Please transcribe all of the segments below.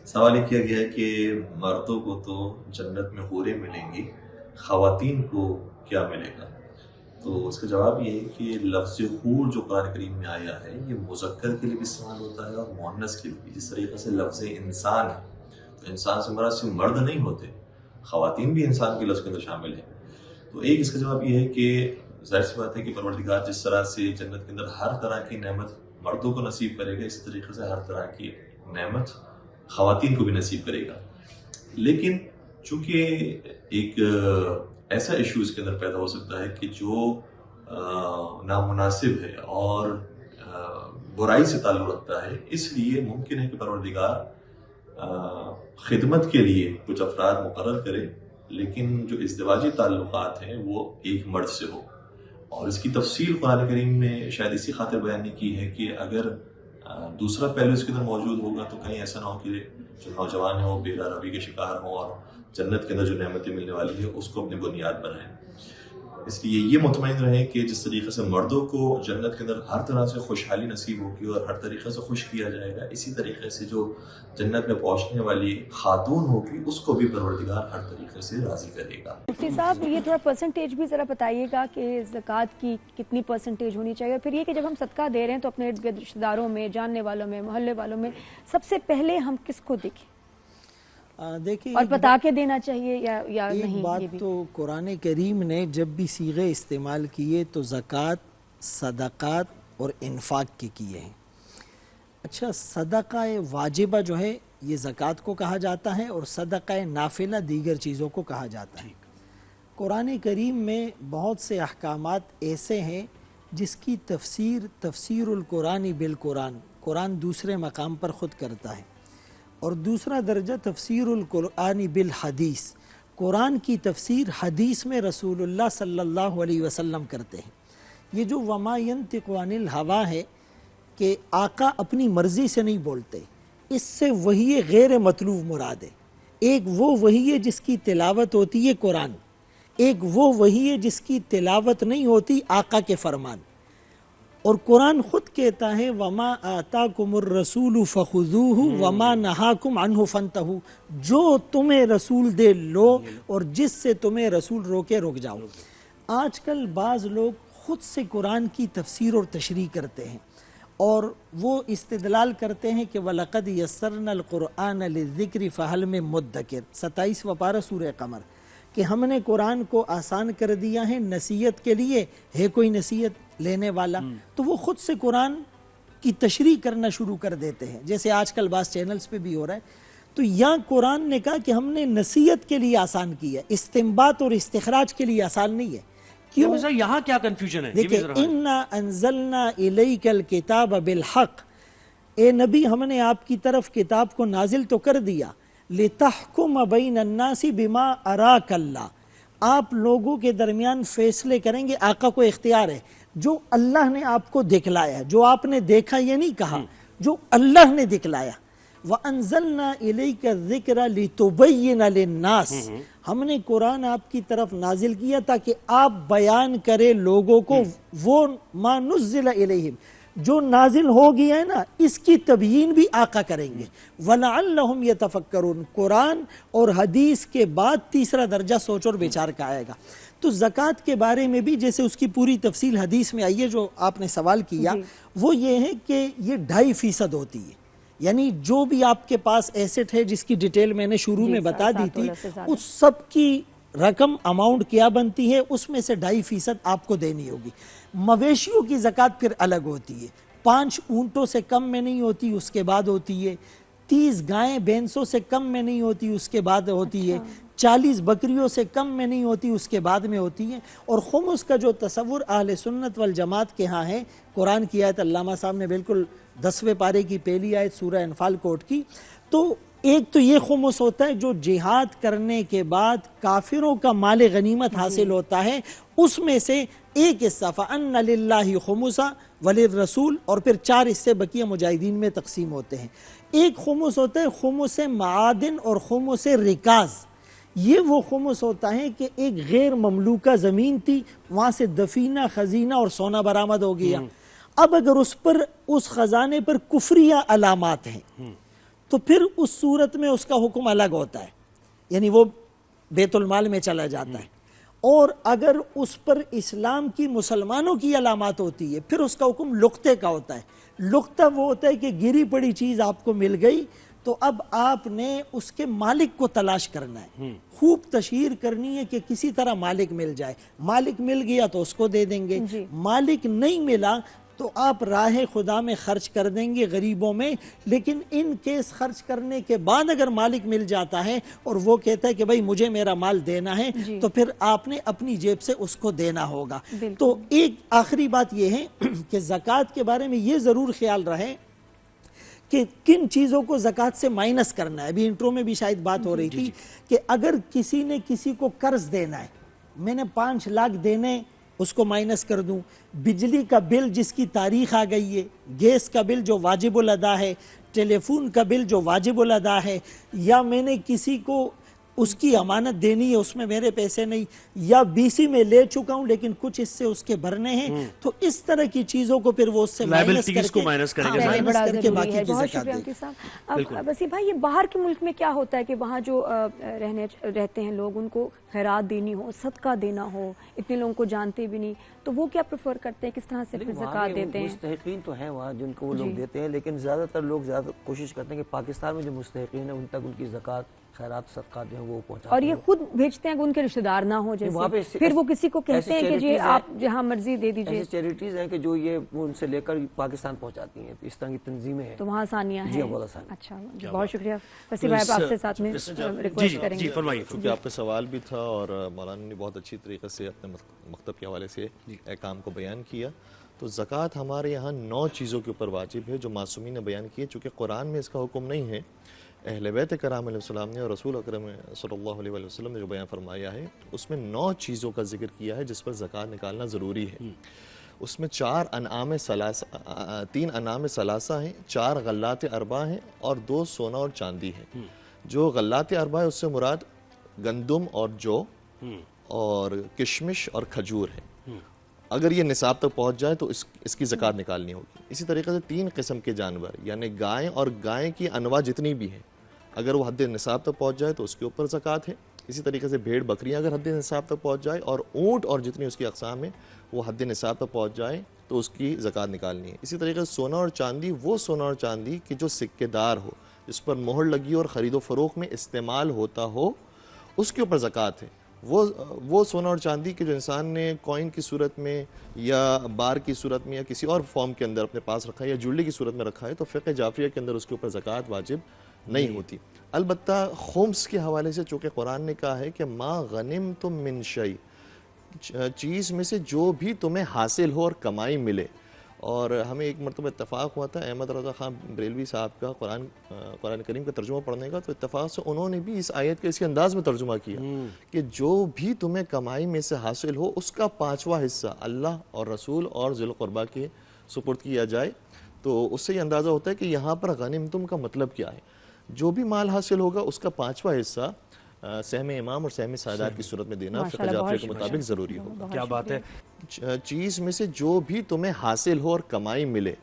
سوال یہ کیا گیا ہے کہ مردوں کو تو جنت میں حوریں ملیں گی، خواتین کو کیا ملے گا؟ تو اس کا جواب یہ ہے کہ لفظ حور جو قرآن کریم میں آیا ہے یہ مذکر کے لیے بھی استعمال ہوتا ہے اور مؤنث کے لیے بھی. جس طریقے سے لفظ انسان ہے تو انسان سے مراد صرف مرد نہیں ہوتے، خواتین بھی انسان کے لفظ کے اندر شامل ہیں. تو ایک اس کا جواب یہ ہے کہ ظاہر سی بات ہے کہ پروردگار جس طرح سے جنت کے اندر ہر طرح کی نعمت مردوں کو نصیب کرے گا، اسی طریقے سے ہر طرح کی نعمت خواتین کو بھی نصیب کرے گا. لیکن چونکہ ایک ایسا ایشو اس کے اندر پیدا ہو سکتا ہے کہ جو نامناسب ہے اور برائی سے تعلق رکھتا ہے، اس لیے ممکن ہے کہ پروردگار خدمت کے لیے کچھ افراد مقرر کرے، لیکن جو ازدواجی تعلقات ہیں وہ ایک مرد سے ہو. اور اس کی تفصیل قرآن کریم میں شاید اسی خاطر بیان نہیں کی ہے کہ اگر دوسرا پہلو اس کے اندر موجود ہوگا تو کہیں ایسا نہ ہو کہ جو نوجوان ہیں وہ بے روی کے شکار ہوں اور جنت کے اندر جو نعمتیں ملنے والی ہے اس کو اپنی بنیاد بنائیں. اس لیے یہ مطمئن رہیں کہ جس طریقے سے مردوں کو جنت کے اندر ہر طرح سے خوشحالی نصیب ہوگی اور ہر طریقے سے خوش کیا جائے گا، اسی طریقے سے جو جنت میں پہنچنے والی خاتون ہوگی اس کو بھی پروردگار ہر طریقے سے راضی کرے گا. مفتی صاحب یہ تھوڑا پرسنٹیج بھی ذرا بتائیے گا کہ زکوٰۃ کی کتنی پرسنٹیج ہونی چاہیے، اور پھر یہ کہ جب ہم صدقہ دے رہے ہیں تو اپنے ارد گرد رشتہ داروں میں، جاننے والوں میں، محلے والوں میں سب سے پہلے ہم کس کو دیکھیں دیکھیں اور بتا کے دینا چاہیے یا نہیں؟ ایک بات تو قرآن کریم نے جب بھی صیغے استعمال کیے تو زکوٰۃ، صدقات اور انفاق کے کیے ہیں. اچھا، صدقہ واجبہ جو ہے یہ زکوٰۃ کو کہا جاتا ہے اور صدقہ نافلہ دیگر چیزوں کو کہا جاتا ہے. قرآن کریم میں بہت سے احکامات ایسے ہیں جس کی تفسیر القرآن بالقرآن، قرآن دوسرے مقام پر خود کرتا ہے، اور دوسرا درجہ تفسیر القرآن بالحدیث، قرآن کی تفسیر حدیث میں رسول اللہ صلی اللہ علیہ وسلم کرتے ہیں. یہ جو وما ینطق عن الہوا ہے کہ آقا اپنی مرضی سے نہیں بولتے، اس سے وحی غیر مطلوب مراد ہے. ایک وہ وحی ہے جس کی تلاوت ہوتی ہے قرآن، ایک وہ وحی ہے جس کی تلاوت نہیں ہوتی آقا کے فرمان. اور قرآن خود کہتا ہے وَمَا آتَاكُمُ الرَّسُولُ فَخُذُوهُ وَمَا نَهَاكُمْ عَنْهُ فَانْتَهُوا، جو تمہیں رسول دے لو اور جس سے تمہیں رسول روکے رک جاؤ. آج کل بعض لوگ خود سے قرآن کی تفسیر اور تشریح کرتے ہیں اور وہ استدلال کرتے ہیں کہ وَلَقَدْ يَسَّرْنَا الْقُرْآنَ لِلذِّكْرِ فَهَلْ مِن مُدَّكِرٍ، 27واں پارہ سورہ قمر، کہ ہم نے قرآن کو آسان کر دیا ہے نصیحت کے لیے، ہے کوئی نصیحت لینے والا؟ تو وہ خود سے قرآن کی تشریح کرنا شروع کر دیتے ہیں، جیسے آج کل بعض چینلز پہ بھی ہو رہا ہے. تو یہاں قرآن نے کہا کہ ہم نے نصیحت کے لیے آسان کیا، استنباط اور استخراج کے لیے آسان نہیں ہے. کیوں؟ یہاں کیا کنفیوژن ہے؟ دیکھیں، اِنَّا أَنزَلْنَا إِلَيْكَ الْكِتَابَ بِالْحَقِّ، اے نبی ہم نے آپ کی طرف کتاب کو نازل تو کر دیا، لِتَحْكُمَ بَيْنَ النَّاسِ بِمَا أَرَاكَ اللَّهُ، آپ لوگوں کے درمیان فیصلے کریں گے. آقا کو اختیار ہے، جو اللہ نے آپ کو دکھلایا، جو آپ نے دیکھا یہ نہیں کہا، جو اللہ نے دکھلایا. وَأَنزَلْنَا إِلَيْكَ الذِّكْرَ لِتُبَيِّنَ لِلنَّاسِ، ہم نے قرآن آپ کی طرف نازل کیا تاکہ آپ بیان کرے لوگوں کو وہ ما نزل الیہم، جو نازل ہو گیا ہے نا اس کی تبیین بھی آقا کریں گے. وَلَعَلَّهُمْ يَتَفَكَّرُونَ، قرآن اور حدیث کے بعد تیسرا درجہ سوچ اور بچار کا آئے گا. تو زکوٰۃ کے بارے میں بھی جیسے اس کی پوری تفصیل حدیث میں آئی ہے، جو آپ نے سوال کیا وہ یہ ہے کہ یہ 2.5% ہوتی ہے. یعنی جو بھی آپ کے پاس ایسٹ ہے جس کی ڈیٹیل میں نے شروع میں بتا دی تھی، اس سب کی رقم اماؤنٹ کیا بنتی ہے، اس میں سے 2.5% آپ کو دینی ہوگی. مویشیوں کی زکوٰۃ پھر الگ ہوتی ہے، 5 اونٹوں سے کم میں نہیں ہوتی، اس کے بعد ہوتی ہے. 30 گائیں بھینسوں سے کم میں نہیں ہوتی، اس کے بعد ہوتی ہے. 40 بکریوں سے کم میں نہیں ہوتی، اس کے بعد میں ہوتی ہے. اور خمس کا جو تصور اہل سنت والجماعت کے ہاں ہے، قرآن کی آیت علامہ صاحب نے بالکل 10ویں پارے کی پہلی آیت سورہ انفال کوٹ کی. تو ایک تو یہ خمس ہوتا ہے جو جہاد کرنے کے بعد کافروں کا مال غنیمت حاصل ہوتا ہے، اس میں سے ایک حصہ فَأَنَّ لِلَّهِ خُمُسًا وَلِلرَّسُولِ، اور پھر 4 حصے بقیہ مجاہدین میں تقسیم ہوتے ہیں. ایک خمس ہوتا ہے خمس معادن اور خمس رکاز. یہ وہ خمس ہوتا ہے کہ ایک غیر مملوکہ زمین تھی، وہاں سے دفینہ، خزینہ اور سونا برآمد ہو گیا. اب اگر اس خزانے پر کفریہ علامات ہیں تو پھر اس صورت میں اس کا حکم الگ ہوتا ہے، یعنی وہ بیت المال میں چلا جاتا ہے۔ اور اگر اس پر اسلام کی مسلمانوں کی علامات ہوتی ہے پھر اس کا حکم لقطے کا ہوتا ہے۔ لقطہ وہ ہوتا ہے کہ گری پڑی چیز آپ کو مل گئی تو اب آپ نے اس کے مالک کو تلاش کرنا ہے، خوب تشہیر کرنی ہے کہ کسی طرح مالک مل جائے۔ مالک مل گیا تو اس کو دے دیں گے، مالک نہیں ملا تو آپ راہ خدا میں خرچ کر دیں گے غریبوں میں۔ لیکن ان کیس خرچ کرنے کے بعد اگر مالک مل جاتا ہے اور وہ کہتا ہے کہ بھائی مجھے میرا مال دینا ہے تو پھر آپ نے اپنی جیب سے اس کو دینا ہوگا۔ تو ایک آخری بات یہ ہے کہ زکوٰۃ کے بارے میں یہ ضرور خیال رہے کہ کن چیزوں کو زکوٰۃ سے مائنس کرنا ہے۔ ابھی انٹرو میں بھی شاید بات ہو رہی تھی کہ اگر کسی نے کسی کو قرض دینا ہے، میں نے 5 لاکھ دینے، اس کو مائنس کر دوں۔ بجلی کا بل جس کی تاریخ آ گئی ہے، گیس کا بل جو واجب الادا ہے، ٹیلی فون کا بل جو واجب الادا ہے، یا میں نے کسی کو اس کی امانت دینی ہے اس میں میرے پیسے نہیں، یا BC میں لے چکا ہوں لیکن کچھ اس سے اس کے بھرنے ہیں، تو اس طرح کی چیزوں کو پھر وہ اس سے مائنس کر کے باقی کی زکات دیں۔ اب وسیع بھائی، یہ باہر کے ملک میں کیا ہوتا ہے کہ وہاں جو رہتے ہیں لوگ، ان کو خیرات دینی ہو، صدقہ دینا ہو، اتنے لوگوں کو جانتے بھی نہیں، تو وہ کیا پریفر کرتے ہیں، کس طرح سے پھر زکات دیتے ہیں؟ مستحقین تو ہیں وہاں جن کو وہ لوگ دیتے ہیں، لیکن زیادہ تر لوگ زیادہ کوشش کرتے ہیں کہ پاکستان میں جو مستحقین ہیں ان تک ان کی زکات، خیرات، صدقات جو ہیں وہ پہنچاتے ہیں۔ اور یہ خود بھیجتے ہیں کہ ان کے رشتہ دار نہ ہو جیسے، پھر وہ کسی کو کہتے ہیں کہ جی آپ جہاں مرضی دے دیجئے۔ ایسی چیریٹیز ہیں کہ جو یہ ان سے لے کر پاکستان پہنچاتی ہیں، اس طرح کی تنظیمیں ہیں، تو وہاں آسانیاں ہیں۔ جی بہت آسان۔ اچھا، بہت شکریہ وسیع بھائی، آپ سے ساتھ میں ریکویسٹ کریں گے۔ کیونکہ آپ کا سوال بھی تھا اور مولانا نے بہت اچھی طریقے سے اپنے مکتب کے حوالے سے احکام کو بیان کیا، تو زکوٰۃ ہمارے یہاں 9 چیزوں کے اوپر واجب ہے جو معصومین نے بیان کی ہے۔ چونکہ قرآن میں اس کا حکم نہیں ہے، اہل بیت کرام علیہ السلام نے اور رسول اکرم صلی اللہ علیہ وسلم نے جو بیان فرمایا ہے اس میں 9 چیزوں کا ذکر کیا ہے جس پر زکوٰۃ نکالنا ضروری ہے۔ اس میں 3 انعام ثلاثہ ہیں، 4 غلات اربع ہیں اور 2 سونا اور چاندی ہے۔ جو غلات اربع ہے اس سے مراد گندم اور جو اور کشمش اور کھجور ہے۔ اگر یہ نصاب تک پہنچ جائے تو اس کی زکوٰۃ نکالنی ہوگی۔ اسی طریقے سے 3 قسم کے جانور یعنی گائیں اور گائیں کی انواع جتنی بھی ہیں، اگر وہ حد نصاب تک پہنچ جائے تو اس کے اوپر زکوٰۃ ہے۔ اسی طریقے سے بھیڑ بکریاں اگر حد نصاب تک پہنچ جائے، اور اونٹ اور جتنی اس کی اقسام ہیں وہ حد نصاب تک پہنچ جائے تو اس کی زکوٰۃ نکالنی ہے۔ اسی طریقے سے سونا اور چاندی، وہ سونا اور چاندی کی جو سکے دار ہو، جس پر مہر لگی اور خرید و فروخت میں استعمال ہوتا ہو، اس کے اوپر زکوٰۃ ہے۔ وہ سونا اور چاندی کے جو انسان نے کوئن کی صورت میں یا بار کی صورت میں یا کسی اور فارم کے اندر اپنے پاس رکھا ہے یا جویلری کی صورت میں رکھا ہے تو فقہ جعفریہ کے اندر اس کے اوپر زکوٰۃ واجب نہیں ہوتی۔ البتہ خمس کے حوالے سے چونکہ قرآن نے کہا ہے کہ ما غنمتم من شیء، چیز میں سے جو بھی تمہیں حاصل ہو اور کمائی ملے۔ اور ہمیں ایک مرتبہ اتفاق ہوا تھا احمد رضا خان بریلوی صاحب کا قرآن کریم کا ترجمہ پڑھنے کا، تو اتفاق سے انہوں نے بھی اس آیت کے اسی انداز میں ترجمہ کیا کہ جو بھی تمہیں کمائی میں سے حاصل ہو اس کا 5واں حصہ اللہ اور رسول اور ذی القربہ کے سپرد کیا جائے۔ تو اس سے یہ اندازہ ہوتا ہے کہ یہاں پر غنیمتم کا مطلب کیا ہے، جو بھی مال حاصل ہوگا اس کا 5واں حصہ سہم امام اور سہم سعادات کی صورت میں دینا فقہ جعفریہ کے مطابق ضروری ہوگا۔ کیا بات ہے۔ چیز میں سے جو بھی تمہیں حاصل ہو اور کمائی ملے۔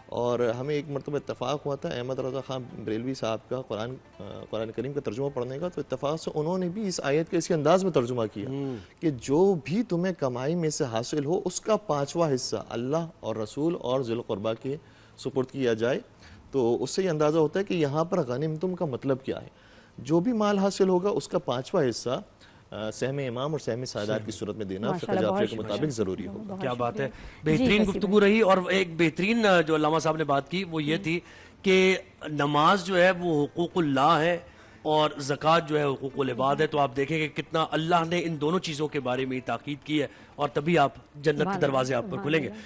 اور ہمیں ایک مرتبہ اتفاق ہوا تھا احمد رضا خان بریلوی صاحب کا قرآن کریم کا ترجمہ پڑھنے کا، تو اتفاق سے انہوں نے بھی اس آیت کے اسی انداز میں ترجمہ کیا کہ جو بھی تمہیں کمائی میں سے حاصل ہو اس کا 5واں حصہ اللہ اور رسول اور ذی القربہ کے سپرد کیا جائے۔ تو اس سے یہ اندازہ ہوتا ہے کہ یہاں پر غنیمتم کا مطلب کیا ہے، جو بھی مال حاصل ہوگا اس کا 5واں حصہ سہم امام اور سہم سعادات کی صورت میں دینا فقہ جعفریہ کے مطابق ضروری ہوگا۔ کیا بات ہے، بہترین گفتگو رہی۔ اور ایک بہترین جو علامہ صاحب نے بات کی وہ یہ تھی کہ نماز جو ہے وہ حقوق اللہ ہے اور زکوٰۃ جو ہے حقوق العباد ہے۔ تو آپ دیکھیں کہ کتنا اللہ نے ان دونوں چیزوں کے بارے میں تاکید کی ہے، اور تبھی آپ جنت کے دروازے آپ پر کھلیں گے۔